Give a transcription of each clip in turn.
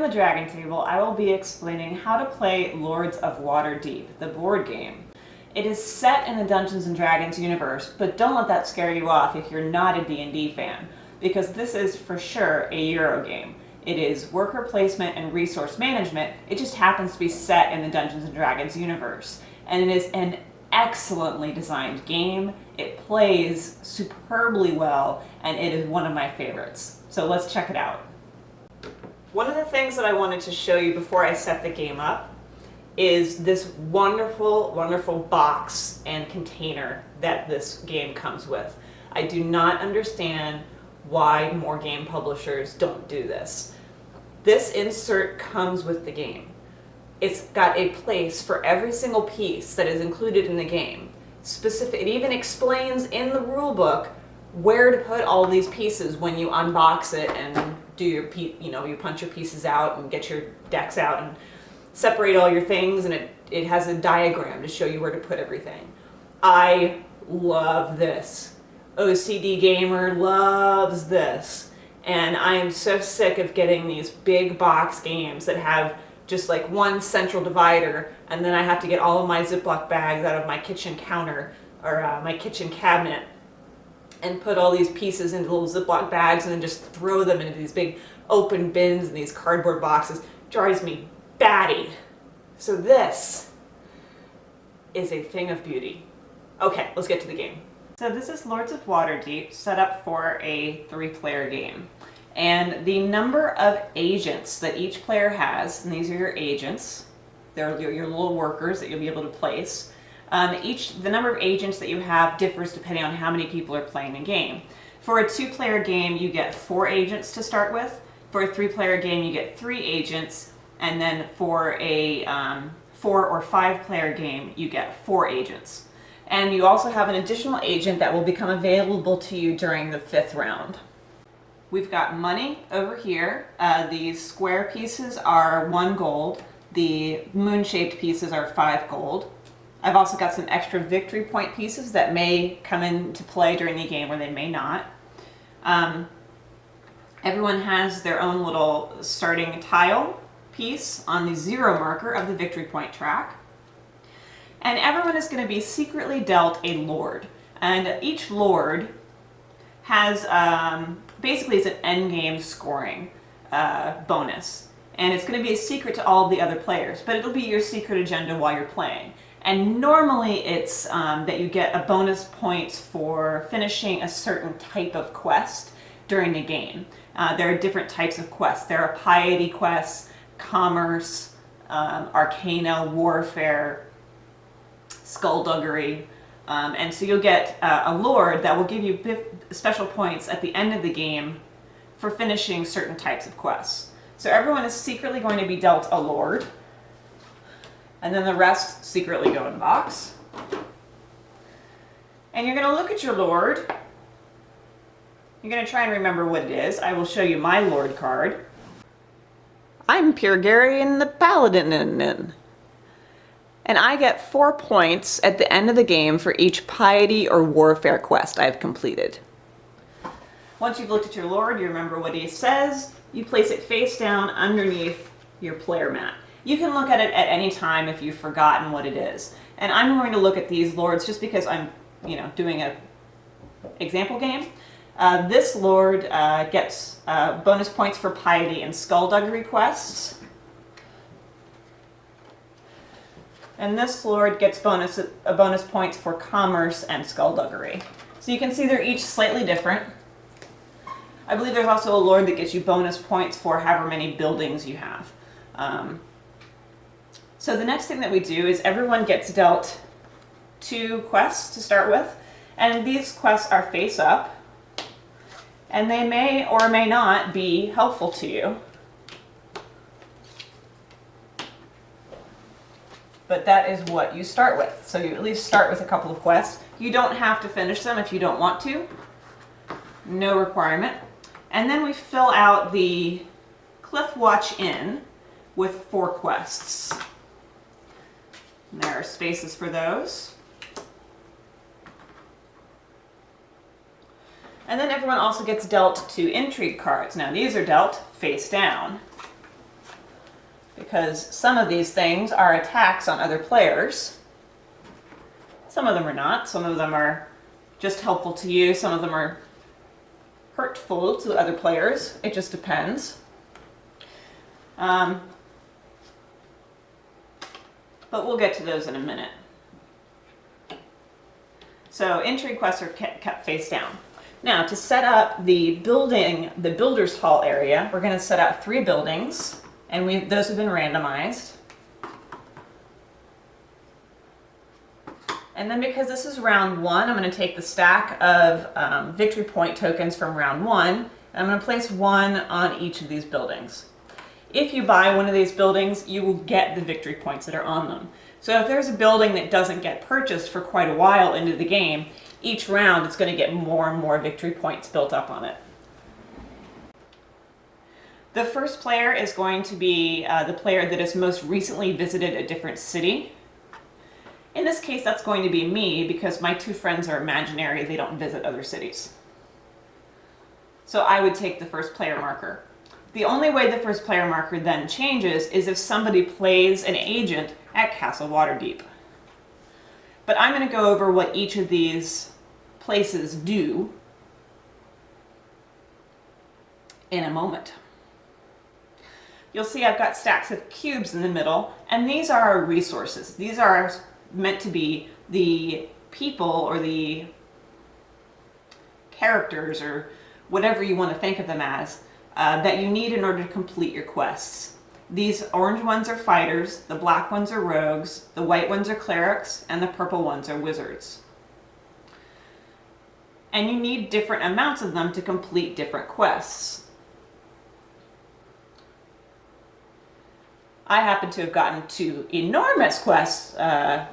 the Dragon Table, I will be explaining how to play Lords of Waterdeep, the board game. It is set in the Dungeons & Dragons universe, but don't let that scare you off if you're not a D&D fan, because this is for sure a Euro game. It is worker placement and resource management. It just happens to be set in the Dungeons & Dragons universe. And it is an excellently designed game. It plays superbly well, and it is one of my favorites. So let's check it out. One of the things that I wanted to show you before I set the game up is this wonderful, wonderful box and container that this game comes with. I do not understand why more game publishers don't do this. This insert comes with the game. It's got a place for every single piece that is included in the game. It even explains in the rule book where to put all these pieces when you unbox it and do your, you punch your pieces out and get your decks out and separate all your things, and it has a diagram to show you where to put everything. I love this. OCD gamer loves this. And I am so sick of getting these big box games that have just like one central divider, and then I have to get all of my Ziploc bags out of my kitchen counter or my kitchen cabinet and put all these pieces into little Ziploc bags and then just throw them into these big open bins and these cardboard boxes. Drives me batty. So this is a thing of beauty. Okay, let's get to the game. So this is Lords of Waterdeep, set up for a 3-player game. And the number of agents that each player has, and these are your agents, they're your little workers that you'll be able to place. The number of agents that you have differs depending on how many people are playing the game. For a 2-player game, you get 4 agents to start with. For a 3-player game, you get 3 agents. And then for a 4 or 5-player game, you get 4 agents. And you also have an additional agent that will become available to you during the 5th round. We've got money over here. These square pieces are 1 gold. The moon-shaped pieces are 5 gold. I've also got some extra victory point pieces that may come into play during the game or they may not. Everyone has their own little starting tile piece on the 0 marker of the victory point track. And everyone is going to be secretly dealt a lord. And each lord has, basically it's an endgame scoring bonus. And it's going to be a secret to all the other players, but it'll be your secret agenda while you're playing. And normally it's that you get a bonus points for finishing a certain type of quest during the game. There are different types of quests. There are piety quests, commerce, arcana, warfare, skullduggery, and so you'll get a lord that will give you special points at the end of the game for finishing certain types of quests. So everyone is secretly going to be dealt a lord, and then the rest secretly go in the box. And you're going to look at your lord. You're going to try and remember what it is. I will show you my lord card. I'm Purgarian the Paladin, and I get 4 points at the end of the game for each piety or warfare quest I've completed. Once you've looked at your lord, you remember what he says, you place it face down underneath your player mat. You can look at it at any time if you've forgotten what it is. And I'm going to look at these lords just because I'm, doing an example game. This lord gets bonus points for piety and skullduggery quests. And this lord gets bonus points for commerce and skullduggery. So you can see they're each slightly different. I believe there's also a lord that gets you bonus points for however many buildings you have. So the next thing that we do is everyone gets dealt 2 quests to start with. And these quests are face up. And they may or may not be helpful to you. But that is what you start with. So you at least start with a couple of quests. You don't have to finish them if you don't want to. No requirement. And then we fill out the Cliff Watch Inn with 4 quests. And there are spaces for those. And then everyone also gets dealt 2 intrigue cards. Now these are dealt face down. because some of these things are attacks on other players. Some of them are not. Some of them are just helpful to you. Some of them are hurtful to other players. It just depends. But we'll get to those in a minute. So intrigue quests are kept face down. Now, to set up the builder's hall area, we're going to set out 3 buildings, and those have been randomized. And then because this is round 1, I'm going to take the stack of victory point tokens from round 1, and I'm going to place 1 on each of these buildings. If you buy one of these buildings, you will get the victory points that are on them. So if there's a building that doesn't get purchased for quite a while into the game, each round it's going to get more and more victory points built up on it. The first player is going to be the player that has most recently visited a different city. In this case, that's going to be me because my 2 friends are imaginary. They don't visit other cities. So I would take the first player marker. The only way the first player marker then changes is if somebody plays an agent at Castle Waterdeep. But I'm going to go over what each of these places do in a moment. You'll see I've got stacks of cubes in the middle, and these are our resources. These are meant to be the people or the characters or whatever you want to think of them as that you need in order to complete your quests. These orange ones are fighters, the black ones are rogues, the white ones are clerics, and the purple ones are wizards. And you need different amounts of them to complete different quests. I happen to have gotten 2 enormous quests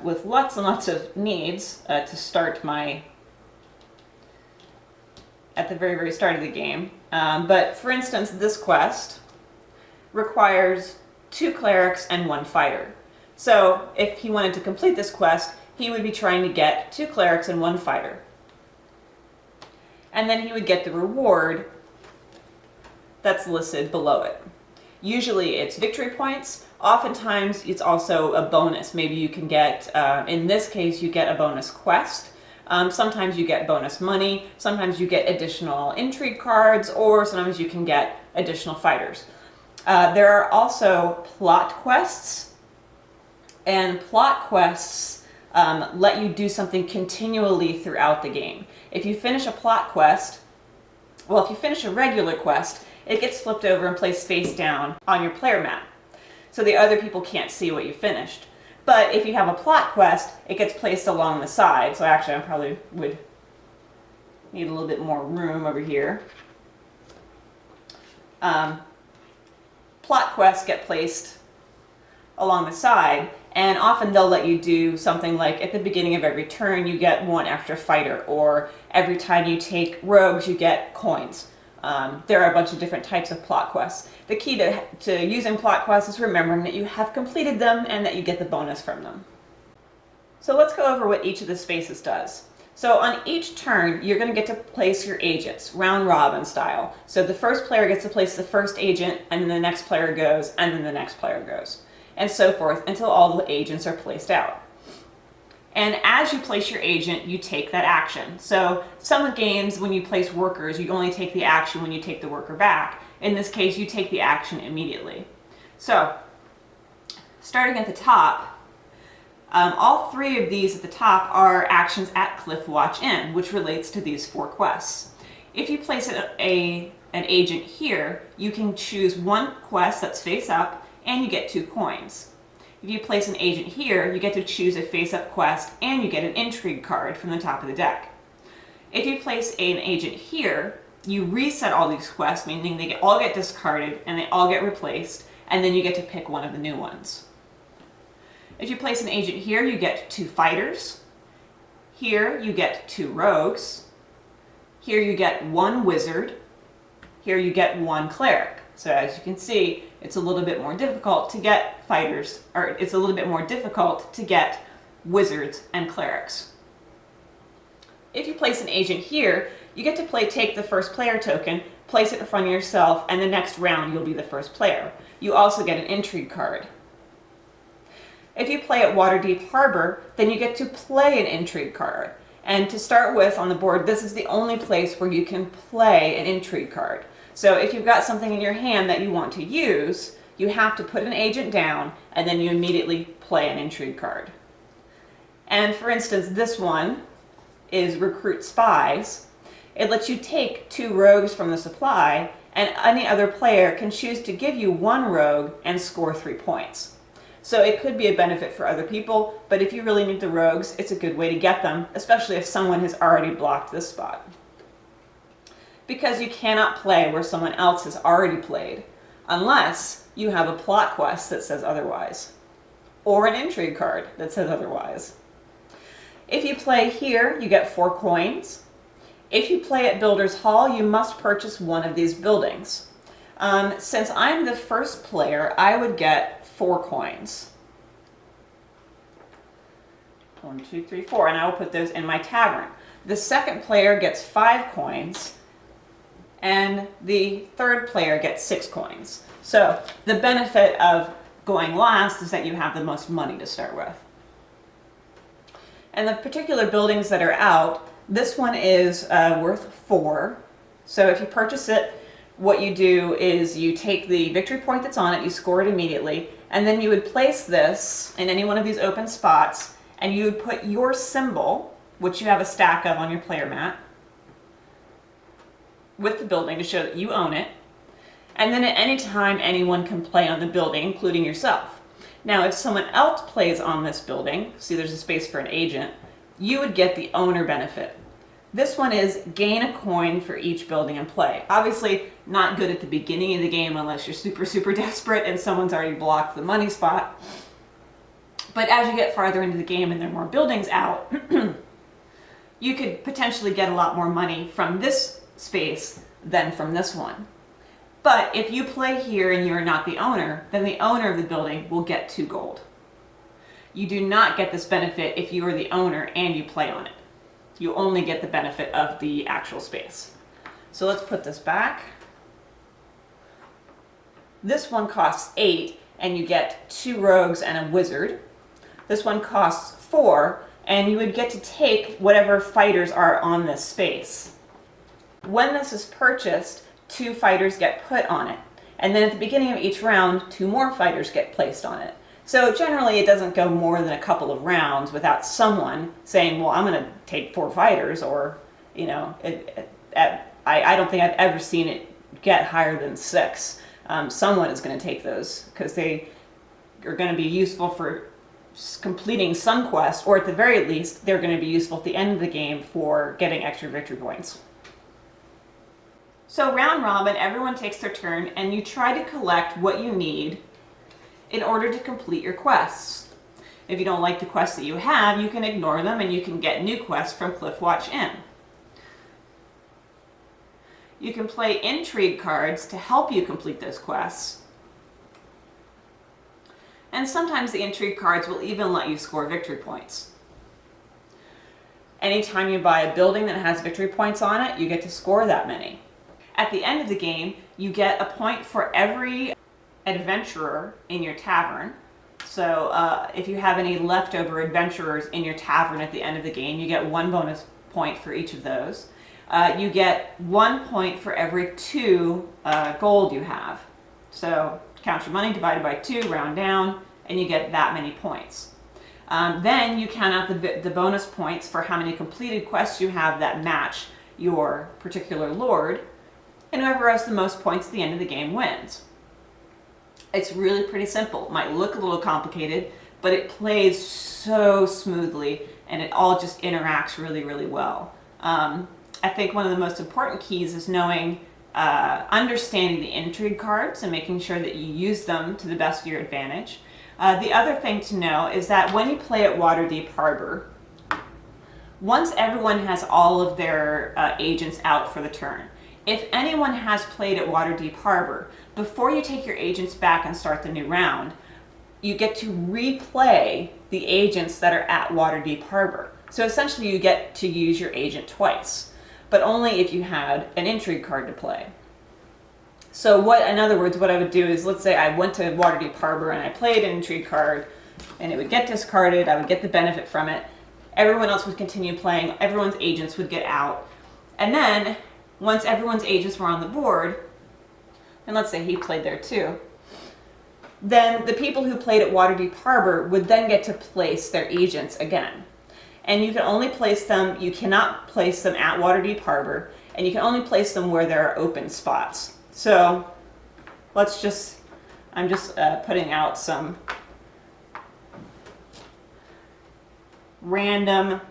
with lots and lots of needs to start at the very, very start of the game. But for instance, this quest requires 2 clerics and 1 fighter. So if he wanted to complete this quest, he would be trying to get 2 clerics and 1 fighter. And then he would get the reward that's listed below it. Usually it's victory points. Oftentimes it's also a bonus. Maybe you can get, in this case, you get a bonus quest. Sometimes you get bonus money. Sometimes you get additional intrigue cards, or sometimes you can get additional fighters. There are also plot quests, and plot quests let you do something continually throughout the game. If you finish a plot quest, well, if you finish a regular quest, it gets flipped over and placed face down on your player map, so the other people can't see what you finished. But if you have a plot quest, it gets placed along the side. So actually I probably would need a little bit more room over here. Plot quests get placed along the side, and often they'll let you do something like at the beginning of every turn you get 1 extra fighter, or every time you take rogues you get coins. There are a bunch of different types of plot quests. The key to using plot quests is remembering that you have completed them and that you get the bonus from them. So let's go over what each of the spaces does. So on each turn, you're going to get to place your agents, round robin style. So the first player gets to place the first agent, and then the next player goes, and then the next player goes, and so forth until all the agents are placed out. And as you place your agent, you take that action. So some games, when you place workers, you only take the action when you take the worker back. In this case, you take the action immediately. So starting at the top, all 3 of these at the top are actions at Cliffwatch Inn, which relates to these 4 quests. If you place an agent here, you can choose 1 quest that's face up, and you get 2 coins. If you place an agent here, you get to choose a face-up quest, and you get an intrigue card from the top of the deck. If you place an agent here, you reset all these quests, meaning they all get discarded and they all get replaced, and then you get to pick one of the new ones. If you place an agent here, you get 2 fighters. Here you get 2 rogues. Here you get 1 wizard. Here you get 1 cleric. So as you can see, it's a little bit more difficult to get fighters, or it's a little bit more difficult to get wizards and clerics. If you place an agent here, you get to take the first player token place it in front of yourself, and the next round you'll be the first player. You also get an intrigue card. If you play at Waterdeep Harbor, then you get to play an intrigue card. And to start with on the board, this is the only place where you can play an intrigue card. So if you've got something in your hand that you want to use, you have to put an agent down and then you immediately play an intrigue card. And for instance, this one is Recruit Spies. It lets you take 2 rogues from the supply, and any other player can choose to give you 1 rogue and score 3 points. So it could be a benefit for other people, but if you really need the rogues, it's a good way to get them, especially if someone has already blocked this spot. Because you cannot play where someone else has already played, unless you have a plot quest that says otherwise, or an intrigue card that says otherwise. If you play here, you get 4 coins. If you play at Builder's Hall, you must purchase one of these buildings. Since I'm the first player, I would get 4 coins. 1, 2, 3, 4, and I will put those in my tavern. The second player gets 5 coins, and the third player gets 6 coins. So the benefit of going last is that you have the most money to start with. And the particular buildings that are out, this one is worth 4. So if you purchase it, what you do is you take the victory point that's on it, you score it immediately, and then you would place this in any one of these open spots, and you would put your symbol, which you have a stack of on your player mat, with the building to show that you own it. And then at any time, anyone can play on the building, including yourself. Now, if someone else plays on this building, see there's a space for an agent, you would get the owner benefit. This one is gain a coin for each building in play. Obviously, not good at the beginning of the game unless you're super, super desperate and someone's already blocked the money spot. But as you get farther into the game and there are more buildings out, you could potentially get a lot more money from this space than from this one. But if you play here and you're not the owner, then the owner of the building will get 2 gold. You do not get this benefit if you are the owner and you play on it. You only get the benefit of the actual space. So let's put this back. This one costs 8 and you get 2 rogues and a wizard. This one costs 4 and you would get to take whatever fighters are on this space. When this is purchased, 2 fighters get put on it. And then at the beginning of each round, 2 more fighters get placed on it. So generally it doesn't go more than a couple of rounds without someone saying, well, I'm going to take 4 fighters, or, you know, I don't think I've ever seen it get higher than 6. Someone is going to take those because they are going to be useful for completing some quest, or at the very least, they're going to be useful at the end of the game for getting extra victory points. So round robin, everyone takes their turn and you try to collect what you need in order to complete your quests. If you don't like the quests that you have, you can ignore them and you can get new quests from Cliffwatch Inn. You can play intrigue cards to help you complete those quests. And sometimes the intrigue cards will even let you score victory points. Anytime you buy a building that has victory points on it, you get to score that many. At the end of the game, you get a point for every adventurer in your tavern. So if you have any leftover adventurers in your tavern at the end of the game, you get 1 bonus point for each of those. You get 1 point for every 2 gold you have. So count your money, divided by 2, round down, and you get that many points. Then you count out the bonus points for how many completed quests you have that match your particular lord, and whoever has the most points at the end of the game wins. It's really pretty simple. It might look a little complicated, but it plays so smoothly and it all just interacts really, really well. I think one of the most important keys is knowing, understanding the intrigue cards and making sure that you use them to the best of your advantage. The other thing to know is that when you play at Waterdeep Harbor, once everyone has all of their agents out for the turn, if anyone has played at Waterdeep Harbor, before you take your agents back and start the new round, you get to replay the agents that are at Waterdeep Harbor. So essentially you get to use your agent twice, but only if you had an intrigue card to play. So in other words, what I would do is, let's say I went to Waterdeep Harbor and I played an intrigue card, and it would get discarded, I would get the benefit from it, everyone else would continue playing, everyone's agents would get out, and then once everyone's agents were on the board, and let's say he played there too, then the people who played at Waterdeep Harbor would then get to place their agents again. And you can only place them, you cannot place them at Waterdeep Harbor, and you can only place them where there are open spots. So I'm just putting out some random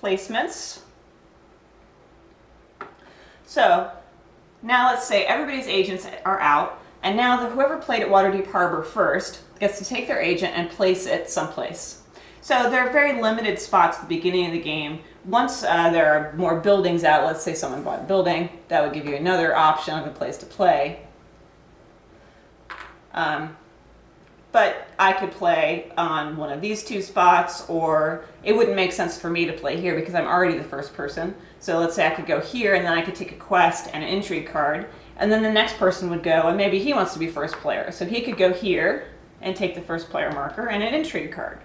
placements. So now let's say everybody's agents are out, and now whoever played at Waterdeep Harbor first gets to take their agent and place it someplace. So there are very limited spots at the beginning of the game. Once there are more buildings out, let's say someone bought a building, that would give you another option of a place to play. But I could play on one of these two spots, or it wouldn't make sense for me to play here because I'm already the first person. So let's say I could go here, and then I could take a quest and an intrigue card, and then the next person would go, and maybe he wants to be first player. So he could go here and take the first player marker and an intrigue card.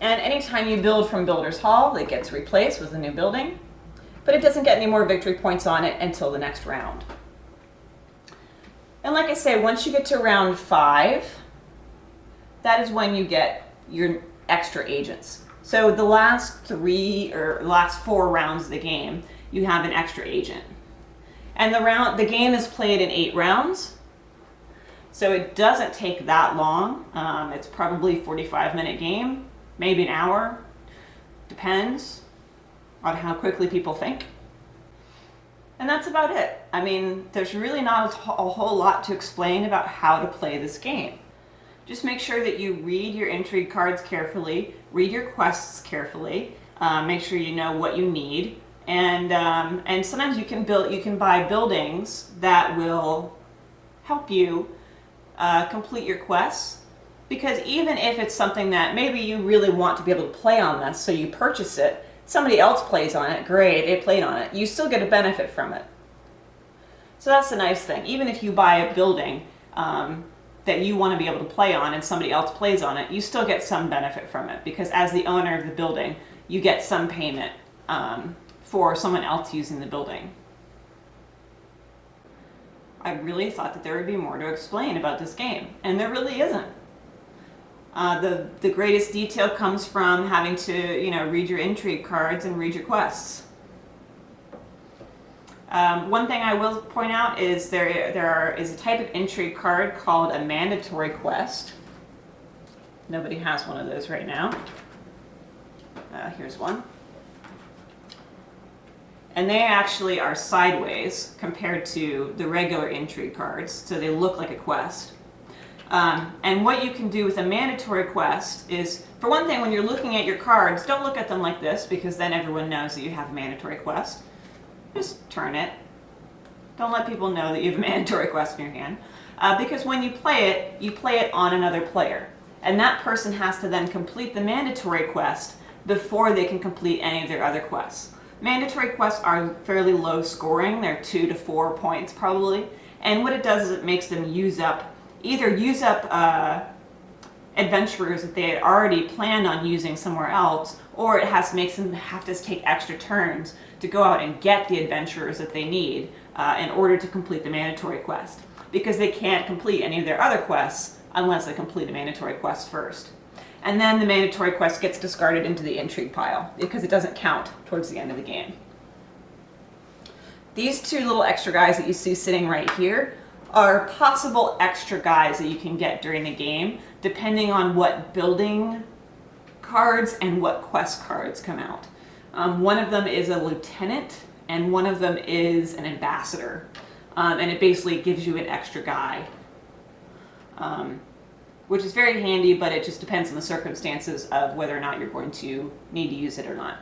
And anytime you build from Builder's Hall, it gets replaced with a new building, but it doesn't get any more victory points on it until the next round. And like I say, once you get to round 5, that is when you get your extra agents. So the last 4 rounds of the game, you have an extra agent. And the game is played in 8 rounds, so it doesn't take that long. It's probably a 45-minute game, maybe an hour, depends on how quickly people think. And that's about it. I mean, there's really not a whole lot to explain about how to play this game. Just make sure that you read your intrigue cards carefully, read your quests carefully, make sure you know what you need, and sometimes you can buy buildings that will help you complete your quests. Because even if it's something that maybe you really want to be able to play on this, so you purchase it, somebody else plays on it, great, they played on it, you still get a benefit from it. So that's the nice thing. Even if you buy a building that you want to be able to play on and somebody else plays on it, you still get some benefit from it, because as the owner of the building, you get some payment for someone else using the building. I really thought that there would be more to explain about this game, and there really isn't. The greatest detail comes from having to, read your intrigue cards and read your quests. One thing I will point out is there is a type of intrigue card called a mandatory quest. Nobody has one of those right now. Here's one. And they actually are sideways compared to the regular intrigue cards, so they look like a quest. And what you can do with a mandatory quest is, for one thing, when you're looking at your cards, don't look at them like this, because then everyone knows that you have a mandatory quest. Just turn it. Don't let people know that you have a mandatory quest in your hand. Because when you play it on another player. And that person has to then complete the mandatory quest before they can complete any of their other quests. Mandatory quests are fairly low scoring. They're 2 to 4 points probably. And what it does is it makes them either use up adventurers that they had already planned on using somewhere else, or it makes them have to take extra turns to go out and get the adventurers that they need in order to complete the mandatory quest, because they can't complete any of their other quests unless they complete a mandatory quest first. And then the mandatory quest gets discarded into the intrigue pile because it doesn't count towards the end of the game. These 2 little extra guys that you see sitting right here are possible extra guys that you can get during the game, depending on what building cards and what quest cards come out. One of them is a lieutenant, and one of them is an ambassador. And it basically gives you an extra guy, which is very handy, but it just depends on the circumstances of whether or not you're going to need to use it or not.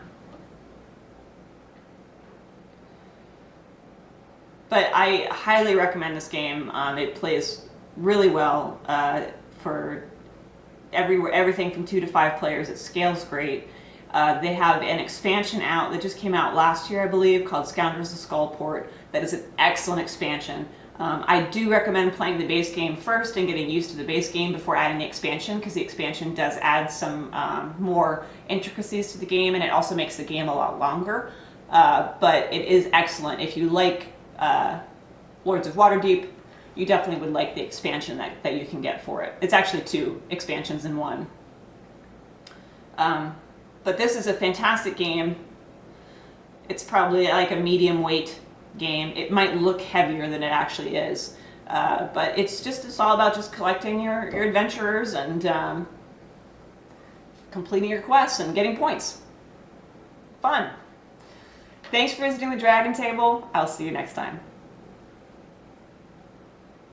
But I highly recommend this game. It plays really well for everything from 2 to 5 players. It scales great. They have an expansion out that just came out last year, I believe, called Scoundrels of Skullport. That is an excellent expansion. I do recommend playing the base game first and getting used to the base game before adding the expansion, because the expansion does add some more intricacies to the game, and it also makes the game a lot longer. But it is excellent. If you like Lords of Waterdeep, you definitely would like the expansion that you can get for it. It's actually 2 expansions in 1. But this is a fantastic game. It's probably like a medium weight game. It might look heavier than it actually is. But it's all about just collecting your adventurers and completing your quests and getting points. Fun. Thanks for visiting the Dragon Table. I'll see you next time.